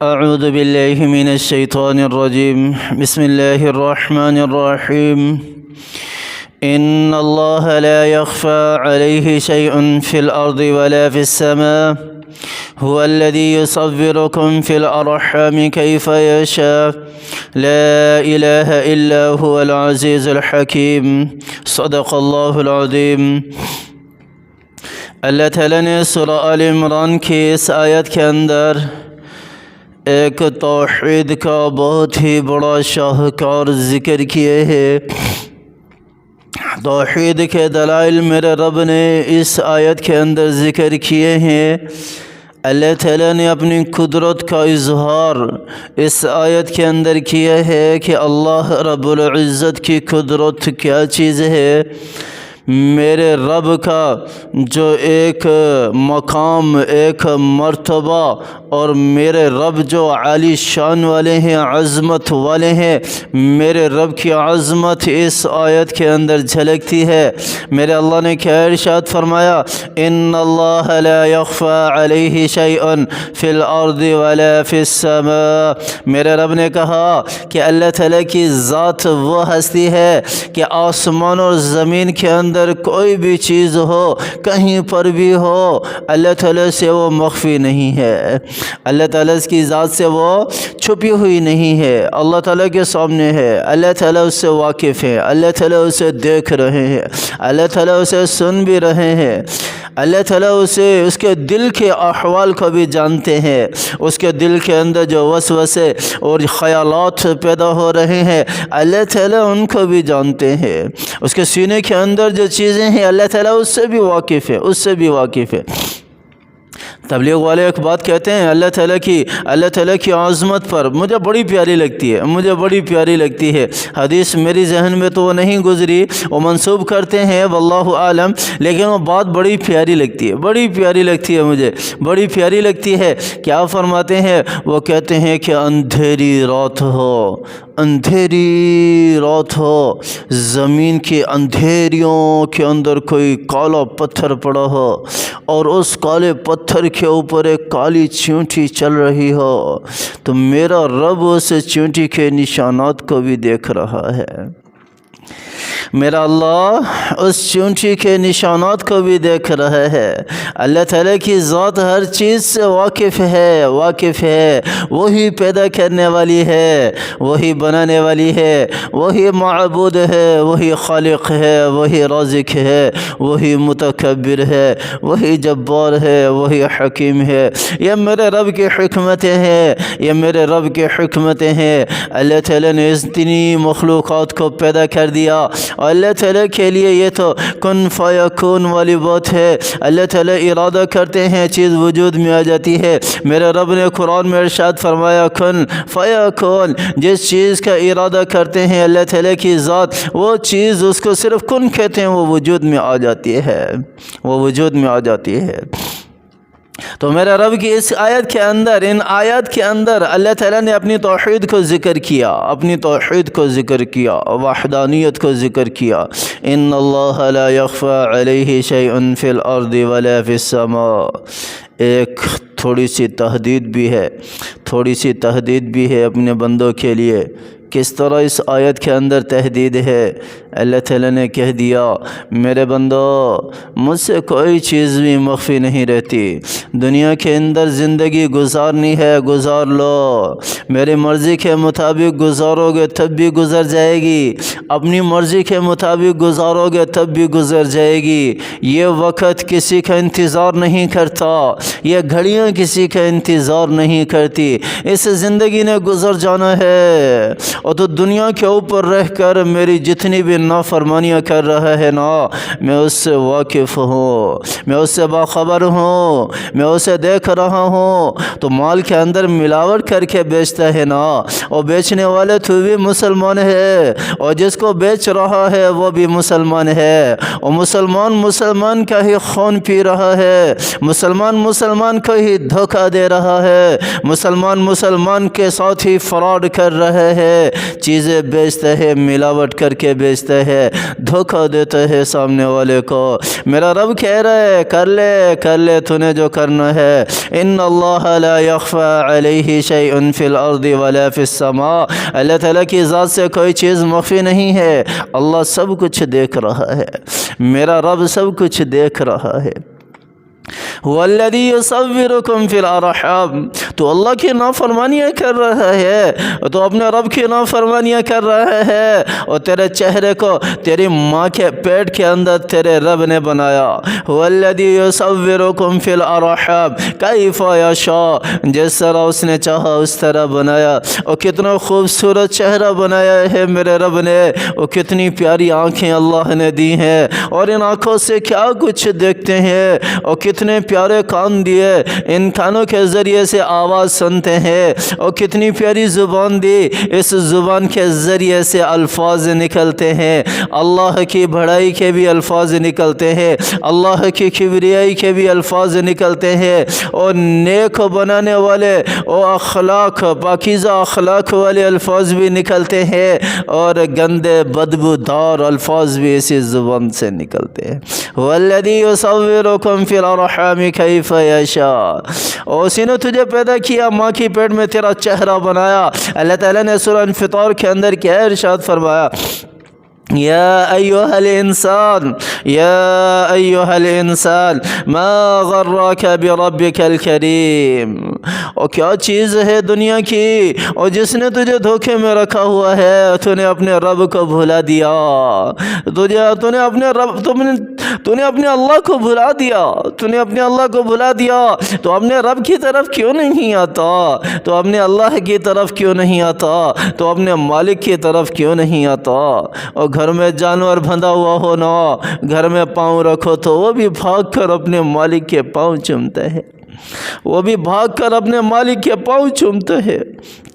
أعوذ بالله من الشيطان الرجيم. بسم الله الرحمن الرحيم. إن الله لا يخفى عليه شيء في الأرض ولا في السماء. هو الذي يصوركم في الأرحام كيف يشاء. لا إله إلا هو العزيز الحكيم. صدق الله العظيم. اللہ تعالیٰ نے سورہ آل عمران کی اس آیت کے اندر ایک توحید کا بہت ہی بڑا شاہکار ذکر کیے ہیں۔ توحید کے دلائل میرے رب نے اس آیت کے اندر ذکر کیے ہیں۔ اللہ تعالیٰ نے اپنی قدرت کا اظہار اس آیت کے اندر کیا ہے کہ اللہ رب العزت کی قدرت کیا چیز ہے۔ میرے رب کا جو ایک مقام، ایک مرتبہ، اور میرے رب جو عالی شان والے ہیں، عظمت والے ہیں، میرے رب کی عظمت اس آیت کے اندر جھلکتی ہے۔ میرے اللہ نے کیا ارشاد فرمایا؟ ان اللہ لا یخفی علیہ شیء فی الارض ولا فی السماء۔ میرے رب نے کہا کہ اللہ تعالیٰ کی ذات وہ ہستی ہے کہ آسمان اور زمین کے اندر کوئی بھی چیز ہو، کہیں پر بھی ہو، اللہ تعالیٰ سے وہ مخفی نہیں ہے۔ اللہ تعالیٰ کی ذات سے وہ چھپی ہوئی نہیں ہے، اللہ تعالیٰ کے سامنے ہے۔ اللہ تعالیٰ اس سے واقف ہے، اللہ تعالیٰ اسے دیکھ رہے ہیں، اللہ تعالیٰ اسے سن بھی رہے ہیں، اللہ تعالیٰ اس کے دل کے احوال کو بھی جانتے ہیں۔ اس کے دل کے اندر جو وسوسے اور خیالات پیدا ہو رہے ہیں، اللہ تعالیٰ ان کو بھی جانتے ہیں۔ اس کے سینے کے اندر جو چیزیں ہیں، اللہ تعالیٰ اس سے بھی واقف ہے، اس سے بھی واقف ہے۔ تبلیغ والے ایک بات کہتے ہیں اللہ تعالیٰ کی عظمت پر مجھے بڑی پیاری لگتی ہے، حدیث میری ذہن میں تو وہ نہیں گزری، وہ منسوب کرتے ہیں واللہ عالم، لیکن وہ بات بڑی پیاری لگتی ہے مجھے بڑی پیاری لگتی ہے۔ کیا فرماتے ہیں؟ وہ کہتے ہیں کہ اندھیری رات ہو، زمین کی اندھیریوں کے اندر کوئی کالا پتھر پڑا ہو، اور اس کالے پتھر کے اوپر ایک کالی چیونٹی چل رہی ہو، تو میرا رب اس چیونٹی کے نشانات کو بھی دیکھ رہا ہے۔ میرا اللہ اس چیونٹی کے نشانات کو بھی دیکھ رہا ہے۔ اللہ تعالیٰ کی ذات ہر چیز سے واقف ہے۔ وہی پیدا کرنے والی ہے، وہی بنانے والی ہے، وہی معبود ہے، وہی خالق ہے، وہی رازق ہے، وہی متکبر ہے، وہی جبار ہے، وہی حکیم ہے۔ یہ میرے رب کی حکمتیں ہیں، اللہ تعالیٰ نے اتنی مخلوقات کو پیدا کر دیا۔ اللہ تعالیٰ کے لیے یہ تو کن فیکون والی بات ہے۔ اللہ تعالیٰ ارادہ کرتے ہیں، چیز وجود میں آ جاتی ہے۔ میرے رب نے قرآن میں ارشاد فرمایا کن فیکون، جس چیز کا ارادہ کرتے ہیں اللہ تعالیٰ کی ذات، وہ چیز اس کو صرف کن کہتے ہیں، وہ وجود میں آ جاتی ہے۔ تو میرے رب کی اس آیت کے اندر اللہ تعالیٰ نے اپنی توحید کو ذکر کیا، وحدانیت کو ذکر کیا۔ ان اللہ لا یخفی علیہ شیء فی الارض ولا فی السماء۔ ایک تھوڑی سی تحدید بھی ہے اپنے بندوں کے لیے۔ کس طرح اس آیت کے اندر تحدید ہے؟ اللہ تعالیٰ نے کہہ دیا میرے بندو، مجھ سے کوئی چیز بھی مخفی نہیں رہتی۔ دنیا کے اندر زندگی گزارنی ہے، گزار لو، میری مرضی کے مطابق گزارو گے تب بھی گزر جائے گی، اپنی مرضی کے مطابق گزارو گے تب بھی گزر جائے گی۔ یہ وقت کسی کا انتظار نہیں کرتا، یہ گھڑیاں کسی کا انتظار نہیں کرتی، اس زندگی نے گزر جانا ہے۔ اور تو دنیا کے اوپر رہ کر میری جتنی بھی نافرمانیاں کر رہا ہے نا، میں اس سے واقف ہوں، میں اس سے باخبر ہوں، میں اسے دیکھ رہا ہوں۔ تو مال کے اندر ملاوٹ کر کے بیچتا ہے نا، اور بیچنے والے تو بھی مسلمان ہے، اور جس کو بیچ رہا ہے وہ بھی مسلمان ہے، اور مسلمان کا ہی خون پی رہا ہے، مسلمان کو ہی دھوکہ دے رہا ہے، مسلمان کے ساتھ ہی فراڈ کر رہا ہے، چیزیں بیچتا ہے، ملاوٹ کر کے بیچتا ہے، دھوکہ دیتا ہے سامنے والے کو۔ میرا رب کہہ رہا ہے کر لے تو نے جو کرنا ہے۔ ان اللہ لا یخفی علیہ شیء فی الارض ولا فی السماء، اللہ تعالیٰ کی ذات سے کوئی چیز مخفی نہیں ہے، اللہ سب کچھ دیکھ رہا ہے، میرا رب سب کچھ دیکھ رہا ہے۔ والذی یصورکم فی الارحام، تو اللہ کی نافرمانیاں کر رہا ہے، تو اپنے رب کی نافرمانیاں کر رہا ہے، اور تیرے چہرے کو تیری ماں کے پیٹ کے اندر تیرے رب نے بنایا۔ والذی یصورکم فی الارحام کیف یشاء، جس طرح اس نے چاہا اس طرح بنایا، اور کتنا خوبصورت چہرہ بنایا ہے میرے رب نے، اور کتنی پیاری آنکھیں اللہ نے دی ہیں، اور ان آنکھوں سے کیا کچھ دیکھتے ہیں، اور کتنے پیارے کان دیے، ان کانوں کے ذریعے سے آواز سنتے ہیں، اور کتنی پیاری زبان دی، اس زبان کے ذریعے سے الفاظ نکلتے ہیں، اللہ کی بڑائی کے بھی الفاظ نکلتے ہیں، اللہ کی کبریائی کے بھی الفاظ نکلتے ہیں، اور نیک بنانے والے اور اخلاق پاکیزہ اخلاق والے الفاظ بھی نکلتے ہیں، اور گندے بدبودار الفاظ بھی اسی زبان سے نکلتے ہیں۔ والذی یصورکم فی الارحام کیف یشاء، اور اسی نے تجھے پیدا کیا، ماں کی پیٹ میں تیرا چہرہ بنایا۔ اللہ تعالیٰ نے سورہ انفطار کے اندر کیا ارشاد فرمایا، یا ایہا الانسان ما غرک بربک الکریم، اور کیا چیز ہے دنیا کی اور جس نے تجھے دھوکے میں رکھا ہوا ہے، تو نے اپنے رب کو بھلا دیا، تو نے اپنے اللہ کو بھلا دیا، تو نے اپنے اللہ کو بھلا دیا، تو اپنے رب کی طرف کیوں نہیں آتا، تو اپنے اللہ کی طرف کیوں نہیں آتا، تو اپنے مالک کی طرف کیوں نہیں آتا۔ اور گھر میں جانور بندھا ہوا ہو نا، گھر میں پاؤں رکھو تو وہ بھی بھاگ کر اپنے مالک کے پاؤں چومتا ہے، وہ بھی بھاگ کر اپنے مالک کے پاؤں چومتا ہے۔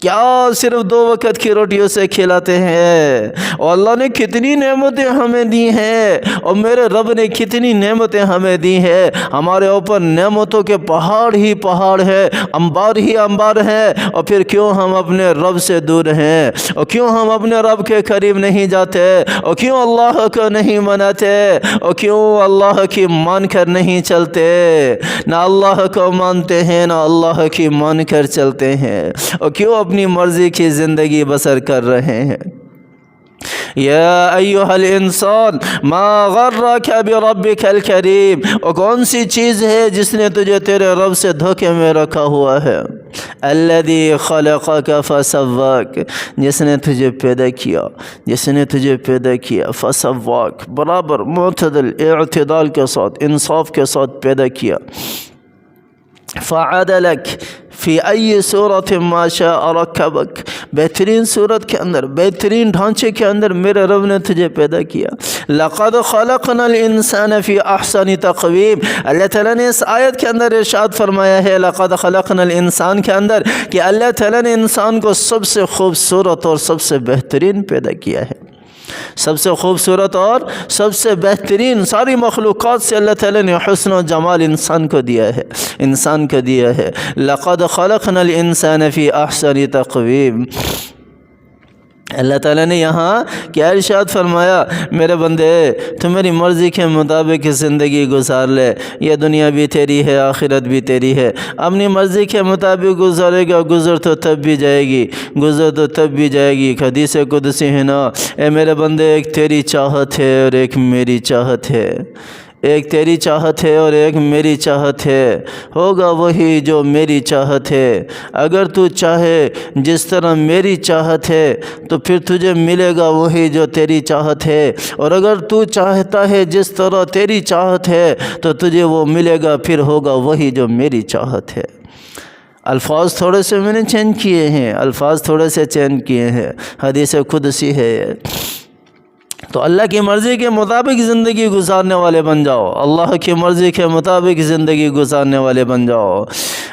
کیا صرف 2 وقت کی روٹیوں سے کھلاتے ہیں، اور اللہ نے کتنی نعمتیں ہمیں دی ہیں، اور میرے رب نے کتنی نعمتیں ہمیں دی ہیں، ہمارے اوپر نعمتوں کے پہاڑ ہی پہاڑ ہیں، انبار ہی انبار ہیں، اور پھر کیوں ہم اپنے رب سے دور ہیں، اور کیوں ہم اپنے رب کے قریب نہیں جاتے، اور کیوں اللہ کو نہیں مناتے، اور کیوں اللہ کی مان کر نہیں چلتے، نہ اللہ کو مانتے ہیں نہ اللہ کی مان کر چلتے ہیں، اور کیوں اپنی مرضی کی زندگی بسر کر رہے ہیں۔ یا ایہا الانسان ما غرک بربک الکریم، اور کون سی چیز ہے جس نے تجھے تیرے رب سے دھوکے میں رکھا ہوا ہے، الذی خلقک فسواک، جس نے تجھے پیدا کیا، فسواک، برابر معتدل اعتدال کے ساتھ انصاف کے ساتھ پیدا کیا، فعدلک فی ای صورت ما شاء رکبک، بہترین صورت کے اندر، بہترین ڈھانچے کے اندر میرے رب نے تجھے پیدا کیا۔ لقد خلقنا الانسان فی احسن تقویم، اللہ تعالیٰ نے اس آیت کے اندر ارشاد فرمایا ہے لقد خلقنا الانسان کے اندر کہ اللہ تعالیٰ نے انسان کو سب سے خوبصورت اور سب سے بہترین پیدا کیا ہے، سب سے خوبصورت اور سب سے بہترین ساری مخلوقات سے اللہ تعالیٰ نے حسن و جمال انسان کو دیا ہے۔ لقد خلقنا الانسان فی احسن تقویم، اللہ تعالیٰ نے یہاں کیا ارشاد فرمایا، میرے بندے تو میری مرضی کے مطابق زندگی گزار لے، یہ دنیا بھی تیری ہے آخرت بھی تیری ہے، اپنی مرضی کے مطابق گزارے گا، گزر تو تب بھی جائے گی۔ حدیث قدسی ہے نا، اے میرے بندے ایک تیری چاہت ہے اور ایک میری چاہت ہے، ایک تیری چاہت ہے اور ایک میری چاہت ہے، ہوگا وہی جو میری چاہت ہے، اگر تو چاہے جس طرح میری چاہت ہے تو پھر تجھے ملے گا وہی جو تیری چاہت ہے، اور اگر تو چاہتا ہے جس طرح تیری چاہت ہے تو تجھے وہ ملے گا، پھر ہوگا وہی جو میری چاہت ہے۔ الفاظ تھوڑے سے میں نے چینج کیے ہیں، حدیث قدسی ہے یہ۔ تو اللہ کی مرضی کے مطابق زندگی گزارنے والے بن جاؤ، اللہ کی مرضی کے مطابق زندگی گزارنے والے بن جاؤ۔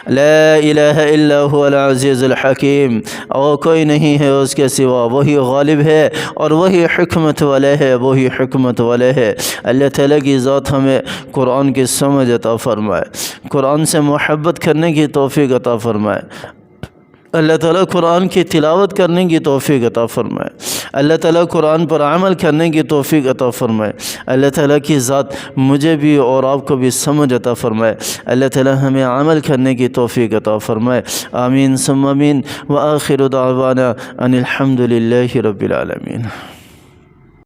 لا الہ الا هو العزیز الحکیم، اور کوئی نہیں ہے اس کے سوا، وہی غالب ہے اور وہی حکمت والے ہے، اللہ تعالیٰ کی ذات ہمیں قرآن کی سمجھ عطا فرمائے، قرآن سے محبت کرنے کی توفیق عطا فرمائے۔ اللہ تعالیٰ قرآن کی تلاوت کرنے کی توفیق عطا فرمائے، اللہ تعالیٰ قرآن پر عمل کرنے کی توفیق عطا فرمائے، اللہ تعالیٰ کی ذات مجھے بھی اور آپ کو بھی سمجھ عطا فرمائے، اللہ تعالیٰ ہمیں عمل کرنے کی توفیق عطا فرمائے۔ آمین ثم آمین، وآخر دعوانا ان الحمد للہ رب العالمین۔